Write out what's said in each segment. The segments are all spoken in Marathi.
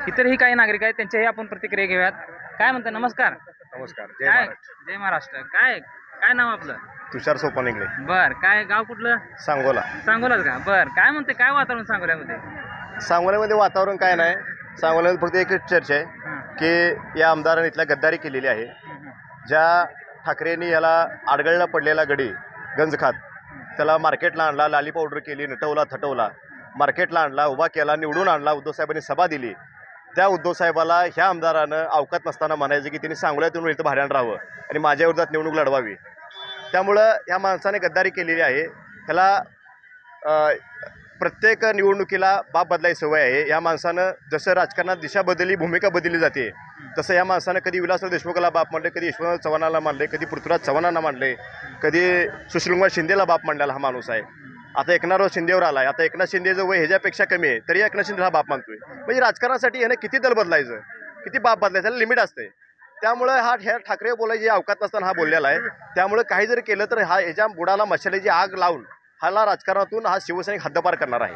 इतरही काही नागरिक आहेत, त्यांच्याही आपण प्रतिक्रिया घेऊयात. काय म्हणता? नमस्कार. नमस्कार. जय काय? महाराष्ट्र. जय महाराष्ट्र. काय काय नाव आपलं? तुषार सोपानिकडे, बर. काय गाव कुठलं? सांगोला. सांगोलाच का? बर. काय म्हणते, काय वातावरण सांगोल्यामध्ये? सांगोल्यामध्ये वातावरण काय नाही. सांगोल्यामध्ये फक्त एकच चर्चा आहे हां. की या आमदाराने इथल्या गद्दारी केलेली आहे. ज्या ठाकरेंनी याला आडगळला पडलेला गडी गंज खात त्याला मार्केटला आणला, लाली पावडर केली, नटवला थटवला, मार्केटला आणला, उभा केला, निवडून आणला, उद्धव साहेबांनी सभा दिली. त्या उद्धव साहेबाला ह्या आमदारानं अवकात नसताना म्हणायचं की त्यांनी सांगोल्यातून इथं भाड्यानं राहावं आणि माझ्या विरोधात निवडणूक लढवावी. त्यामुळं ह्या माणसाने गद्दारी केलेली आहे. ह्याला प्रत्येक निवडणुकीला बाप बदलायची सवय आहे. या माणसानं जसं राजकारणात दिशा बदलली, भूमिका बदलली जाते, तसं या माणसानं कधी विलासराव देशमुखला बाप मानले, कधी यशवंतराव चव्हाणाला मानले, कधी पृथ्वीराज चव्हाणांना मानले, कधी सुशीलकुमार शिंदेला बाप मानलेला हा माणूस आहे. आता एकनाथराव शिंदेवर आलाय. आता एकनाथ शिंदेचं वय ह्याच्यापेक्षा कमी आहे, तरी एकनाथ शिंदेला बाप मानतोय. म्हणजे राजकारणासाठी ह्यानं किती दल बदलायचं, किती बाप बदलायचं, त्याला लिमिट असते. त्यामुळं ह्या ठाकरे बोलायची अवकात नसताना हा बोललेला आहे. त्यामुळे काही जरी केलं तर ह्याच्या बुडाला मशालेची आग लावून हाला राजकारणातून हा शिवसैनिक हद्दपार करणार आहे.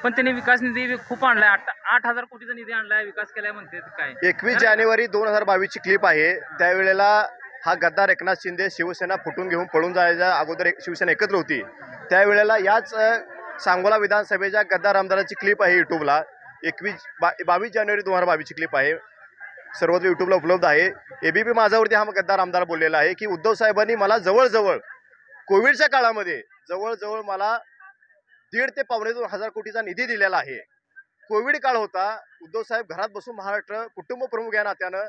पण त्यांनी विकास निधी खूप आणलाय. 8,000 कोटीचा निधी आणलाय, विकास केलाय म्हणते. काय 21 जानेवारी 2022ची क्लिप आहे. त्यावेळेला हा गद्दार एकनाथ शिंदे शिवसेना फुटून घेऊन पळून जायच्या अगोदर शिवसेना एकत्र होती. त्यावेळेला याच सांगोला विधानसभेच्या गद्दार आमदाराची क्लिप आहे युट्यूबला. 22 जानेवारी 2022ची क्लिप आहे, सर्वत्र युट्यूबला उपलब्ध आहे. एबीपी माझावरती हा गद्दार आमदार बोललेला आहे की उद्धव साहेबांनी मला जवळजवळ कोविडच्या काळामध्ये जवळजवळ मला 1.5 ते 2.5 कोटीचा निधी दिलेला आहे. कोविड काळ होता. उद्धव साहेब घरात बसून महाराष्ट्र कुटुंब प्रमुख या नात्यानं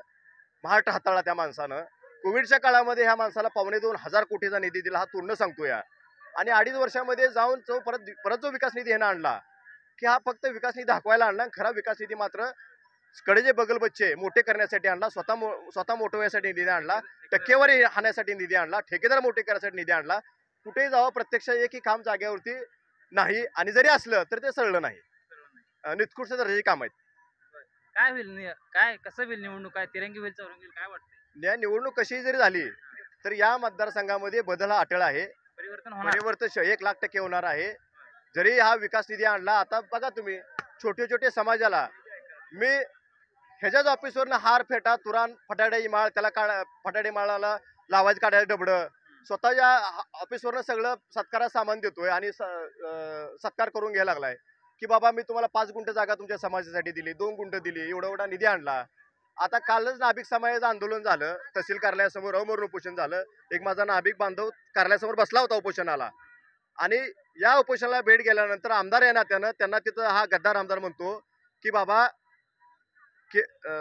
महाराष्ट्र हाताळला त्या माणसानं. कोविडच्या काळामध्ये ह्या माणसाला 2.5 कोटीचा निधी दिला, हा तोंड सांगतोय. आणि 2.5 वर्षामध्ये जाऊन परत जो विकास निधी ह्यानं आणला की हा फक्त विकास निधी दाखवायला आणला. खरा विकास निधी मात्र कडेचे बगल बच्चे मोठे करण्यासाठी आणला, स्वतः मोठं व्हायसाठी निधी आणला, टक्केवारी हाण्यासाठी निधी आणला, ठेकेदार मोठे करण्यासाठी निधी आणला. कुठेही जावं प्रत्यक्ष एकही काम जागेवरती नाही, आणि जरी असलं तर ते सरळ नाही. निकृष्ट दर्जाची काम आहेत. काय होईल, काय कसं होईल निवडणूक? काय तिरंगी होईल, चौरंगी होईल, काय वाटतं? या निवडणूक कशी जरी झाली तर या मतदारसंघामध्ये बदल हा अटळ आहे. परिवर्तन 1,00,000% होणार आहे. जरी हा विकास निधी आणला, आता बघा तुम्ही छोटे छोटे समाजाला मी ह्याच्याच ऑफिसवरनं हार फेटा तुरान फटाड्याची माळ, त्याला फटाडे माळाला लावायचं काढायचं डबडं, स्वतःच्या ऑफिसवरनं सगळं सत्कारात सामान देतोय आणि सत्कार करून घ्यायला लागलाय की बाबा मी तुम्हाला 5 गुंठ जागा तुमच्या समाजासाठी दिली, 2 गुंठ दिली, एवढा निधी आणला. आता कालच नाभिक समाजाचं आंदोलन झालं, तहसील कार्यालयासमोर अमरण उपोषण झालं. एक माझा नाभिक बांधव कार्यालयासमोर बसला होता उपोषणाला, आणि या उपोषणाला भेट गेल्यानंतर आमदार या नात्यानं त्यांना तिथं हा गद्दार आमदार म्हणतो की बाबा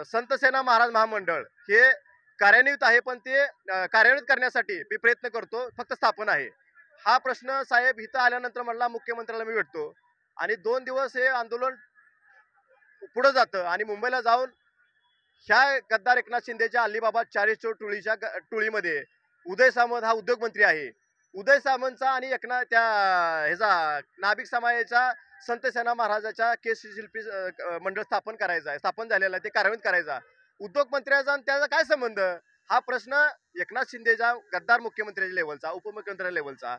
संत सेना महाराज महामंडळ हे कार्यान्वित आहे, पण ते कार्यान्वित करण्यासाठी मी प्रयत्न करतो, फक्त स्थापन आहे. हा प्रश्न साहेब इथं आल्यानंतर म्हणला मुख्यमंत्र्याला मी भेटतो, आणि 2 दिवस हे आंदोलन पुढे जातं. आणि मुंबईला जाऊन ह्या गद्दार एकनाथ शिंदेच्या अलिबाबा चारेश्वर टोळीमध्ये उदय सामंत हा उद्योगमंत्री आहे. उदय सामंतचा आणि ह्याचा नाभिक समाजाचा संत सेना महाराजाच्या केस शिल्पी मंडळ स्थापन झालेला आहे, ते कार्यान्वित करायचा. उद्योगमंत्र्याचा आणि त्याचा काय संबंध? हा प्रश्न एकनाथ शिंदेच्या गद्दार मुख्यमंत्र्याच्या लेवलचा, उपमुख्यमंत्र्याच्या लेवलचा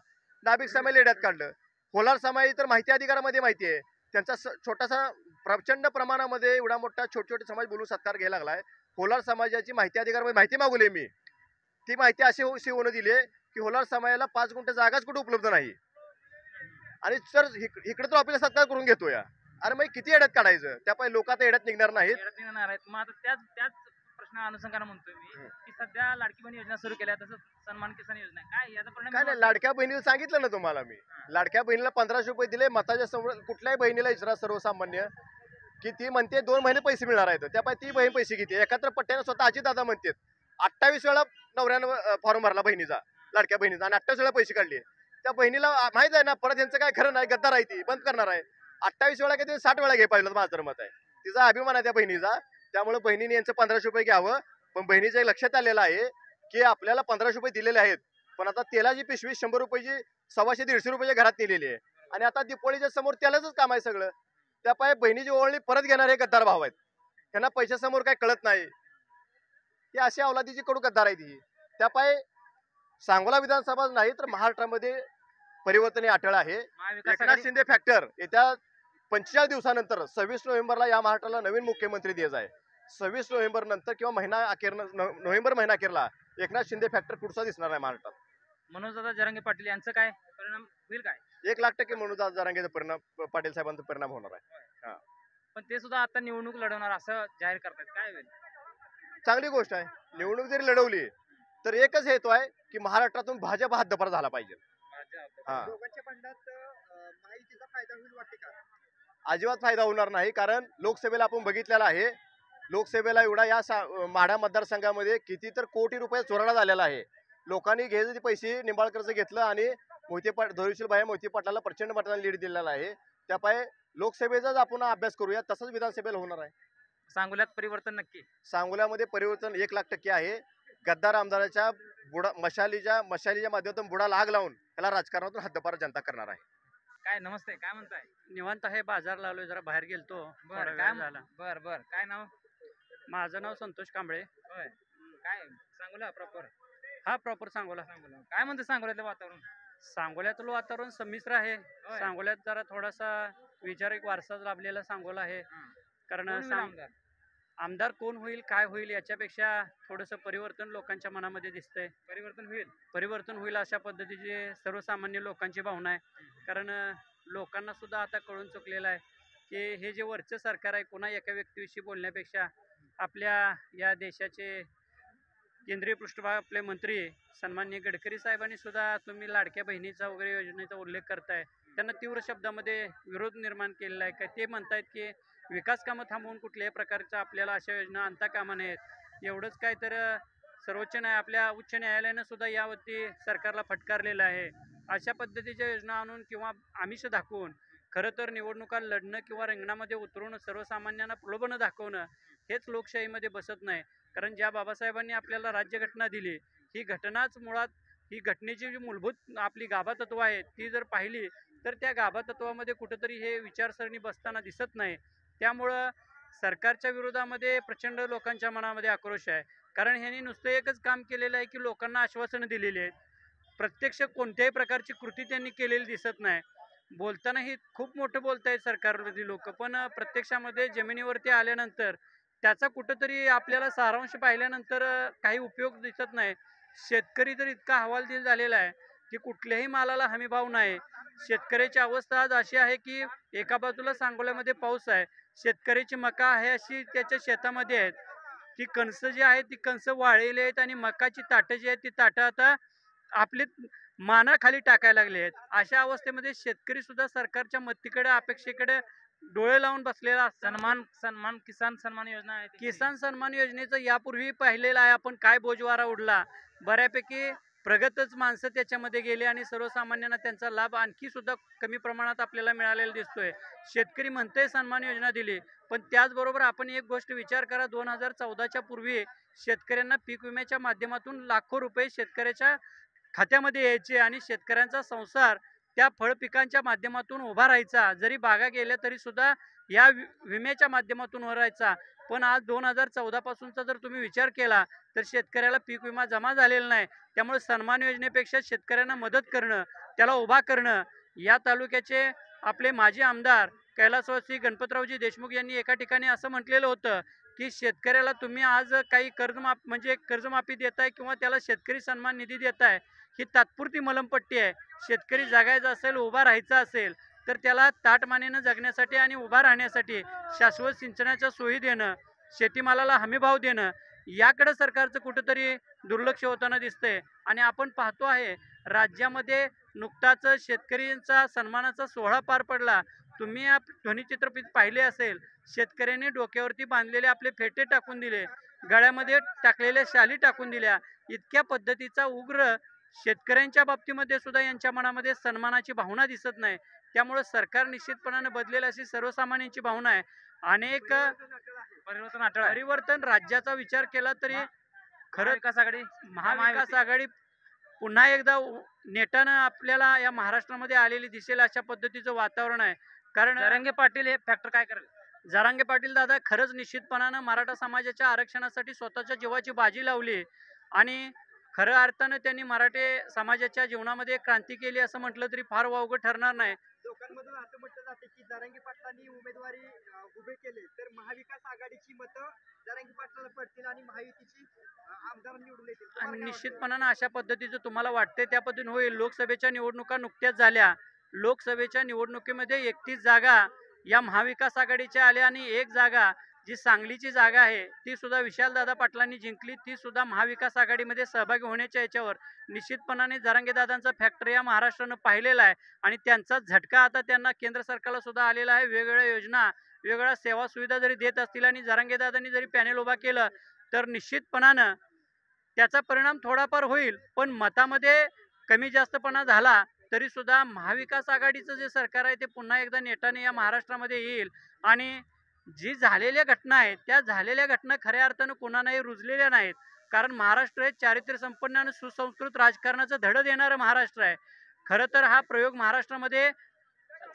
नाभिक समाज लेड्यात काढलं. होलार समाज तर माहिती अधिकारामध्ये माहिती आहे, त्यांचा छोटासा प्रचंड प्रमाणामध्ये एवढा मोठा छोटे समाज बोलून सत्कार घ्यायला लागलाय. होलार समाजाची माहिती अधिकारामध्ये माहिती मागवली मी, ती माहिती अशी होऊन दिली की होलार समाजाला 5 गुंठ जागाच कुठे उपलब्ध नाही, आणि सर इकडे तो आपल्याला सत्कार करून घेतोय. अरे मग किती येड्यात काढायचं? त्यामुळे लोक आता येड्यात निघणार नाहीत. मग आता त्याच प्रश्न अनुषंगाने म्हणतोय मी की सध्या लाडकी बहीण योजना सुरू केल्या, तसंच सन्मान किसान योजना, काय याचा परिणाम? काय नाही, लाडक्या बहिणीला सांगितलं ना तुम्हाला मी, लाडक्या बहिणीला 1500 रुपये दिले. मताच्या समोर कुठल्याही बहिणीला विचारा सर्वसामान्य की ती म्हणते 2 महिने पैसे मिळणार आहेत, त्यामुळे ती बहीण पैसे घेते एकत्र पट्ट्याने. स्वतः अजित दादा म्हणतात 28 वेळा नवऱ्यानं फॉर्म भरला बहिणीचा, लाडक्या बहिणीचा, आणि 28 वेळा पैसे काढले. त्या बहिणीला माहित आहे ना परत यांचं काय खरं नाही, गद्दार आहे, ती बंद करणार आहे. 28 वेळा किती 60 वेळा घे पाहिलं, माझं मत आहे. तिचा अभिमान आहे त्या बहिणीचा. त्यामुळे बहिणीने यांचं 1500 रुपये घ्यावं. पण बहिणीच्या लक्षात आलेलं आहे की आपल्याला 1500 रुपये दिलेले आहेत, पण आता तेलाची पिशवी 100 रुपयाची 125-150 रुपयाच्या घरात नेलेली आहे, आणि आता दिपोळीच्या समोर तेलाचंच काम आहे सगळं. त्यापाय बहिणीची ओळणी परत घेणारे गद्दार भाव आहेत. त्यांना पैशासमोर काय कळत नाही, ती अशी अवलादीची कडू गद्दार आहे ती. त्यापाय सांगोला विधानसभा नाही तर महाराष्ट्रामध्ये परिवर्तन अटळ आहे. एकनाथ शिंदे फॅक्टर येत्या 45 दिवसानंतर 26 नोव्हेंबरला या महाराष्ट्राला नवीन मुख्यमंत्री द्यायचा आहे. 26 नोव्हेंबर नंतर किंवा महिना अखेर नोव्हेंबर महिना अखेरला एकनाथ शिंदे फॅक्टर कुठचा दिसणार नाही महाराष्ट्रात. मनोजदादा जरांगे पाटील यांचं काय परिणाम होईल काय? 1,00,000% मनोज जरांगेचा परिणाम, पाटील साहेबांचा परिणाम होणार आहे. पण ते सुद्धा आता निवडणूक लढवणार असं जाहीर करतात, काय होईल? चांगली गोष्ट आहे. निवडणूक जरी लढवली तर एकच हेतू आहे की महाराष्ट्रातून भाजप हद्दपार झाला पाहिजे. हा. दोघांच्या बंडात महायुतीचा फायदा होईल वाटते का? अजिबात फायदा होणार नाही, कारण लोकसभेला आपण बघितलेला आहे. लोकसभेला एवढा या माढा मतदारसंघामध्ये किती तर कोटी रुपये चोराडा झालेला आहे. लोकांनी घ्यायचे पैसे निंबाळकरचं घेतलं आणि धैर्यशील मोहिते पाटलाला प्रचंड मताने लीड दिलेला आहे. त्यापायी लोकसभेचाच आपण अभ्यास करूया, तसंच विधानसभेला होणार आहे. सांगोल्यात परिवर्तन नक्की. सांगोल्यामध्ये परिवर्तन 1,00,000% आहे. गद्दार आमदाराच्या मशालीच्या माध्यमातून बुडाला आग लावून त्याला राजकारणातून हद्दपार जनता करणार आहे. काय नमस्ते, काय म्हणताय? निवांत आहे, बाजार लावलोय, जरा बाहेर गेलतो. बर काय झालं? बर बर, काय नाव? माझं नाव संतोष कांबळे. होय. काय सांगोला प्रॉपर? हा प्रॉपर सांगोला. काय म्हणते सांगोल्यातलं वातावरण? सांगोल्यातलं वातावरण संमिश्र आहे. होय. सांगोल्यात जरा थोडासा वैचारिक वारसा लाभलेला सांगोला आहे. कारण कोण होईल आमदार? आमदार कोण होईल काय होईल याच्यापेक्षा थोडंसं परिवर्तन लोकांच्या मनामध्ये दिसतंय. परिवर्तन होईल अशा पद्धतीची सर्वसामान्य लोकांची भावना आहे. कारण लोकांना सुद्धा आता कळून चुकलेलं आहे की हे जे वरचं सरकार आहे, कोणा एका व्यक्तीविषयी बोलण्यापेक्षा आपल्या या देशाचे केंद्रीय पृष्ठभाग आपले मंत्री सन्माननीय गडकरी साहेबांनी सुद्धा तुम्ही लाडक्या बहिणीचा वगैरे योजनेचा उल्लेख करताय, त्यांना तीव्र शब्दामध्ये विरोध निर्माण केलेला आहे. काय ते म्हणतायत की विकास कामं थांबवून कुठल्याही प्रकारच्या आपल्याला अशा योजना आणता कामा नयेत. एवढंच काय तर आपल्या उच्च न्यायालयानं सुद्धा यावरती सरकारला फटकारलेलं आहे. अशा पद्धतीच्या योजना आणून किंवा आमिष दाखवून खरं तर निवडणुका लढणं किंवा रिंगणामध्ये उतरून सर्वसामान्यांना प्रलोभनं दाखवणं हेच लोकशाहीमध्ये बसत नाही. कारण ज्या बाबासाहेबांनी आपल्याला राज्यघटना दिली, ही घटनाच मुळात ही घटनेची जी मूलभूत आपली गाभा तत्व आहे ती जर पाहिली तर त्या गाभा तत्वामध्ये कुठंतरी हे विचारसरणी बसताना दिसत नाही. त्यामुळं सरकारच्या विरोधामध्ये प्रचंड लोकांच्या मनामध्ये आक्रोश आहे. कारण ह्यांनी नुसतं एकच काम केलेलं आहे की लोकांना आश्वासनं दिलेली आहेत. प्रत्यक्ष कोणत्याही प्रकारची कृती त्यांनी केलेली दिसत नाही. बोलतानाही खूप मोठं बोलतायत सरकारमधली लोक, पण प्रत्यक्षामध्ये जमिनीवरती आल्यानंतर त्याचा कुठंतरी आपल्याला सारांश पाहिल्यानंतर काही उपयोग दिसत नाही. शेतकरी तर इतका हवालदिल झालेला आहे की कुठल्याही मालाला हमीभाव नाही. शेतकऱ्याची अवस्था आज अशी आहे की एका बाजूला सांगोल्यामध्ये पाऊस आहे, शेतकऱ्याची मका आहे अशी त्याच्या शेतामध्ये आहेत, ती कणसं जी आहेत ती कणसं वाळलेली आहेत आणि मकाची ताटं जी आहेत ती ताटं आता आपली मानाखाली टाकायला लागले आहेत. अशा अवस्थेमध्ये शेतकरी सुद्धा सरकारच्या मतीकडे अपेक्षेकडे डोळे लावून बसलेला असताना किसान सन्मान योजना आहे ती. किसान सन्मान योजनेचं यापूर्वी पाहिलेलं आहे आपण, काय बोजवारा उडला. बऱ्यापैकी प्रगतच माणसं त्याच्यामध्ये गेले आणि सर्वसामान्यांना त्यांचा लाभ आणखी सुद्धा कमी प्रमाणात आपल्याला मिळालेला दिसतोय. शेतकरी म्हणतोय सन्मान योजना दिली, पण त्याचबरोबर आपण एक गोष्ट विचार करा, 2014च्या पूर्वी शेतकऱ्यांना पीक विम्याच्या माध्यमातून लाखो रुपये शेतकऱ्याच्या खात्यामध्ये यायचे आणि शेतकऱ्यांचा संसार त्या फळपिकांच्या माध्यमातून उभा राहायचा. जरी बागा गेल्या तरी सुद्धा या विम्याच्या माध्यमातून उभा राहायचा. पण आज 2014 पासूनचा जर तुम्ही विचार केला तर शेतकऱ्याला पीक विमा जमा झालेला नाही. त्यामुळे सन्मान योजनेपेक्षा शेतकऱ्यांना मदत करणं, त्याला उभा करणं. या तालुक्याचे आपले माजी आमदार कैलासवासी गणपतरावजी देशमुख यांनी एका ठिकाणी असं म्हटलेलं होतं की शेतकऱ्याला तुम्ही आज काही कर्जमाफी देताय किंवा त्याला शेतकरी सन्मान निधी देताय, ही तात्पुरती मलमपट्टी आहे. शेतकरी जगायचं असेल, उभा राहायचं असेल तर त्याला ताटमानेनं जगण्यासाठी आणि उभा राहण्यासाठी शाश्वत सिंचनाच्या सोयी देणं, शेतीमालाला हमीभाव देणं, याकडे सरकारचं कुठंतरी दुर्लक्ष होताना दिसतंय. आणि आपण पाहतो आहे राज्यामध्ये नुकताच शेतकऱ्यांचा सन्मानाचा सोहळा पार पडला. तुम्ही ध्वनिचित्रफित पाहिले असेल, शेतकऱ्यांनी डोक्यावरती बांधलेले आपले फेटे टाकून दिले, गळ्यामध्ये टाकलेल्या शाली टाकून दिल्या. इतक्या पद्धतीचा उग्र शेतकऱ्यांच्या बाबतीमध्ये सुद्धा यांच्या मनामध्ये सन्मानाची भावना दिसत नाही. त्यामुळे सरकार निश्चितपणाने बदलेल अशी सर्वसामान्यांची भावना आहे. अनेक परिवर्तन राज्याचा विचार केला तरी खरं महाविकास आघाडी पुन्हा एकदा नेटानं आपल्याला या महाराष्ट्रामध्ये आलेली दिसेल अशा पद्धतीचं वातावरण आहे. कारण जरांगे पाटील हे फॅक्टर काय करेल? जरांगे पाटील दादा खरंच निश्चितपणानं मराठा समाजाच्या आरक्षणासाठी स्वतःच्या जीवाची बाजी लावली आणि खऱ्या अर्थानं त्यांनी मराठी समाजाच्या जीवनामध्ये क्रांती केली असं म्हटलं तरी फार वावगं ठरणार नाही. लोकांमधून असं म्हटलं जाते की जरांगे पाटलांनी उमेदवारी उभे केले तर महाविकास आघाडीची मतं जरांगे पाटलाला पडतील आणि महायुतीची आमदार निवडून येतील. तुम्हाला आणि काय वाटतं? निश्चितपणानं अशा पद्धतीचं तुम्हाला वाटते त्या पद्धतीने होईल. लोकसभेच्या निवडणुका नुकत्याच झाल्या. लोकसभेच्या निवडणुकीमध्ये 31 जागा या महाविकास आघाडीच्या आल्या आणि एक जागा जी सांगलीची जागा आहे ती सुद्धा विशालदादा पाटलांनी जिंकली. ती सुद्धा महाविकास आघाडीमध्ये सहभागी होण्याच्या याच्यावर निश्चितपणाने जरांगेदादांचा फॅक्टर या महाराष्ट्रानं पाहिलेला आहे आणि त्यांचा झटका आता त्यांना केंद्र सरकारला सुद्धा आलेला आहे. वेगवेगळ्या योजना, वेगवेगळ्या सेवा सुविधा जरी देत असतील आणि जरांगेदादांनी जरी पॅनेल उभा केलं तर निश्चितपणानं त्याचा परिणाम थोडाफार होईल. पण मतामध्ये कमी जास्तपणा झाला तरी सुद्धा महाविकास आघाडीचं जे सरकार आहे ते पुन्हा एकदा नेटाने या महाराष्ट्रामध्ये येईल आणि जी झालेल्या घटना आहेत त्या झालेल्या घटना खऱ्या अर्थानं कोणालाही रुजलेल्या नाहीत. कारण महाराष्ट्र हे चारित्र्य संपन्न आणि सुसंस्कृत राजकारणाचं धडं देणारं महाराष्ट्र आहे. खरं तर हा प्रयोग महाराष्ट्रामध्ये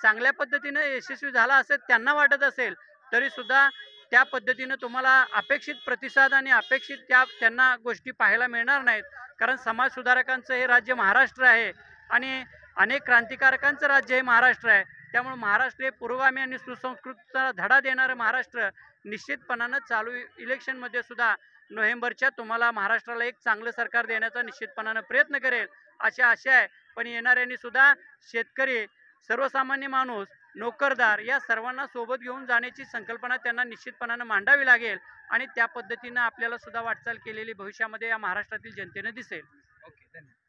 चांगल्या पद्धतीनं यशस्वी झाला असेल त्यांना वाटत असेल तरी सुद्धा त्या पद्धतीनं तुम्हाला अपेक्षित प्रतिसाद आणि अपेक्षित त्यांना गोष्टी पाहायला मिळणार नाहीत. कारण समाज सुधारकांचं हे राज्य महाराष्ट्र आहे आणि अनेक क्रांतिकारकांचं राज्य हे महाराष्ट्र आहे. त्यामुळे महाराष्ट्र हे पुरोगामी आणि सुसंस्कृतचा धडा देणारं महाराष्ट्र निश्चितपणानं चालू इलेक्शनमध्ये सुद्धा नोव्हेंबरच्या तुम्हाला महाराष्ट्राला एक चांगलं सरकार देण्याचा निश्चितपणानं प्रयत्न करेल अशी आशा आहे. पण येणाऱ्यांनी सुद्धा शेतकरी, सर्वसामान्य माणूस, नोकरदार या सर्वांना सोबत घेऊन जाण्याची संकल्पना त्यांना निश्चितपणानं मांडावी लागेल आणि त्या पद्धतीनं आपल्याला सुद्धा वाटचाल केलेली भविष्यामध्ये या महाराष्ट्रातील जनतेनं दिसेल. ओके, धन्यवाद.